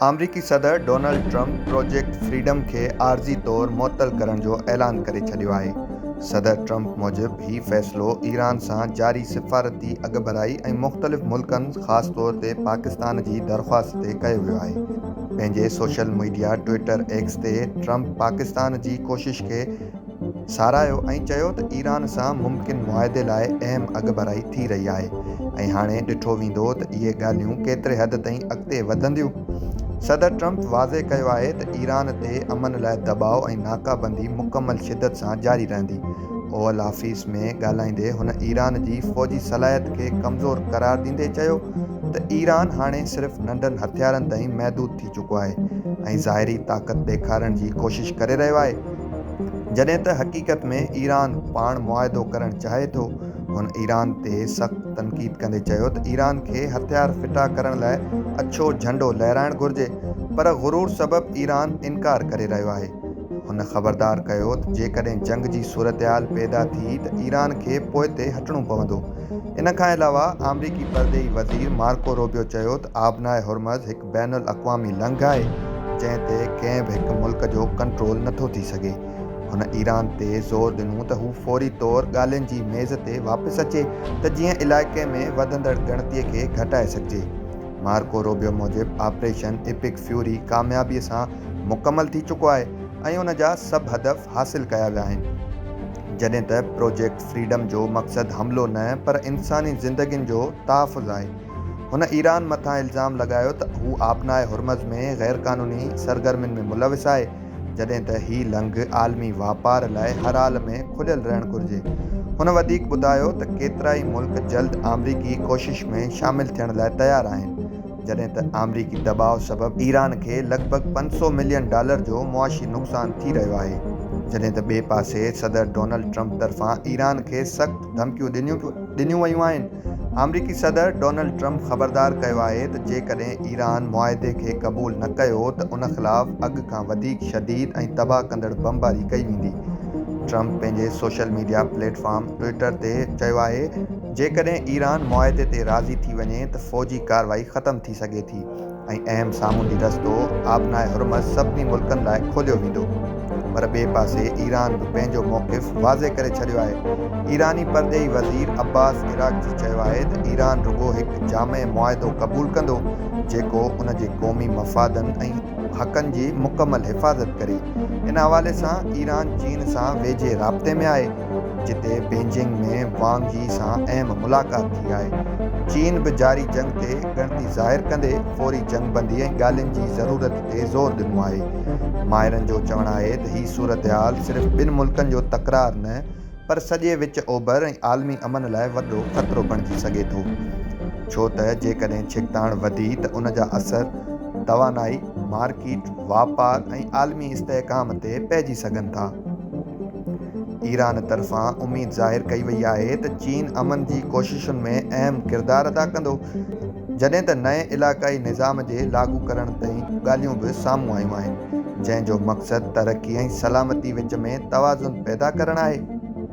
अमरीकी सदर Donald Trump project freedom खे आर्ज़ी तौर मुअत्तल करण जो ऐलान करे छॾियो आहे। सदर ट्रंप मूजिबि हीउ फ़ैसिलो ईरान सां जारी सिफ़ारती अॻुभराई ऐं मुख़्तलिफ़ मुल्कनि ख़ासि तौर ते पाकिस्तान जी दरख़्वास्त ते कयो वियो आहे। पंहिंजे सोशल मीडिया ट्विटर एक्स ते ट्रंप पाकिस्तान जी कोशिश खे साराहियो ऐं चयो त ईरान सां मुमकिन मुआहिदे लाइ अहम अॻुभराई थी रही आहे ऐं हाणे ॾिठो वेंदो त इहे ॻाल्हियूं केतिरे हद ताईं अॻिते वधंदियूं। सदर ट्रंप वाज़े कयो आहे त ईरान ते अमन लाइ दॿाउ ऐं नाकाबंदी मुकमल शिदत सां जारी रहंदी। ओवल ऑफिस में ॻाल्हाईंदे हुन ईरान जी फ़ौजी सलाहियत खे कमज़ोर करार ॾींदे चयो त ईरान हाणे सिर्फ़ नंढनि हथियारनि ताईं महदूद थी चुको आहे ऐं ज़ाहिरी ताक़त ॾेखारण जी कोशिश करे रहियो आहे, जॾहिं त हक़ीक़त में ईरान पाण मुआहिदो करणु चाहे थो। हुन ईरान ते सख़्तु तनक़ीद कंदे चयो त ईरान खे हथियार फिटा करण लाइ अछो झंडो लहिराइणु घुरिजे, पर ग़ुरूर सबबि ईरान इनकार करे रहियो आहे। हुन ख़बरदार कयो त जेकॾहिं जंग जी सूरतहाल पैदा थी त ईरान खे पोइ ते हटणो पवंदो। इन खां अलावा अमरीकी परदेही वज़ीर मार्को रूबियो चयो त आबनाए हुर्मज़ हिकु बैनुल अक़वामी लंघ आहे जंहिं ते कंहिं बि हिकु मुल्क जो कंट्रोल नथो थी सघे। हुन ईरान ते ज़ोर ॾिनो त हू फ़ौरी तौर ॻाल्हियुनि जी मेज़ ते वापसि अचे त जीअं इलाइक़े में वधंदड़ ॻणतीअ खे घटाए सघिजे। मार्को रूबियो मूजिबि ऑपरेशन इपिक फ्यूरी कामयाबीअ सां मुकमल थी चुको आहे ऐं उन जा सभु हदफ़ हासिल कया विया आहिनि, जॾहिं त प्रोजेक्ट फ्रीडम जो मक़सदु हमिलो न पर इंसानी ज़िंदगियुनि जो तहफ़्फ़ुज़ आहे। हुन ईरान मथां इल्ज़ाम लॻायो त हू आबनाए हुर्मज़ में ग़ैरक़ानूनी सरगर्मियुनि में मुलविस आहे, जॾहिं त हीउ लंघ आलमी वापार लाइ हर हाल में खुलियल रहणु घुरिजे। हुन वधीक ॿुधायो त केतिरा ई मुल्क जल्द अमरीकी कोशिश में शामिलु थियण लाइ तयारु आहिनि, जॾहिं त अमरीकी दॿाउ सबबि ईरान खे लॻभॻि $500 मिलियन जो मुआशी नुक़सानु थी रहियो आहे, जॾहिं त ॿिए पासे सदर डोनाल्ड ट्रंप तरफ़ां ईरान खे सख़्तु धमकियूं ॾिनियूं वयूं आहिनि। अमरीकी सदर डोनाल्ड ट्रंप ख़बरदार कयो आहे त जेकॾहिं ईरान मुआहिदे खे क़बूल न कयो त उन ख़िलाफ़ अॻु खां वधीक शदीद ऐं तबाह कंदड़ बमबारी कई वेंदी। ट्रंप पंहिंजे सोशल मीडिया प्लेटफॉर्म ट्विटर ते चयो आहे जेकॾहिं ईरान मुआहिदे ते राज़ी थी वञे त फ़ौजी कार्रवाई ख़तमु थी सघे थी ऐं अहम सामूंडी रस्तो आबनाए हुर्मज़ सभिनी मुल्कनि लाइ खोलियो वेंदो। पर ॿिए पासे ईरान बि पंहिंजो मौक़िफ़ वाज़े करे छॾियो आहे। ईरानी परदेही वज़ीर अब्बास इराक़ची चयो आहे त ईरान रुॻो हिकु जामे मुआहिदो क़बूल कंदो जेको उन जे क़ौमी मफ़ादनि ऐं हक़नि जी मुकमल हिफ़ाज़त करे। इन हवाले सां ईरान चीन सां वेझे राब्ते में आहे, जिते बीजिंग में वांग यी सां अहम मुलाक़ात थी आहे। चीन बि जारी जंग ते ॻणती ज़ाहिर कंदे फ़ौरी जंगबंदी ऐं ॻाल्हियुनि जी ज़रूरत ते ज़ोर ॾिनो आहे। माहिरनि जो चवणु आहे त हीउ सूरतहाल सिर्फ़ ॿिनि मुल्कनि जो तकरार न पर सॼे विच ओभर ऐं आलमी अमन लाइ वॾो ख़तरो बणिजी सघे थो, छो त जेकॾहिं छिकताण वधी त उन जा असर तवानाई, मार्केट, वापार ऐं आलमी इस्तेहकाम ते पइजी सघनि था। ईरान तरफ़ां उमेद ज़ाहिर कई वई आहे त चीन अमन जी कोशिशुनि में अहम किरदारु अदा कंदो, जॾहिं त नए इलाक़ाई निज़ाम जे लाॻू करण ताईं ॻाल्हियूं बि साम्हूं आयूं आहिनि, जंहिं जो मक़सदु तरक़ी ऐं सलामती विच में तवाज़ुन पैदा करणु आहे।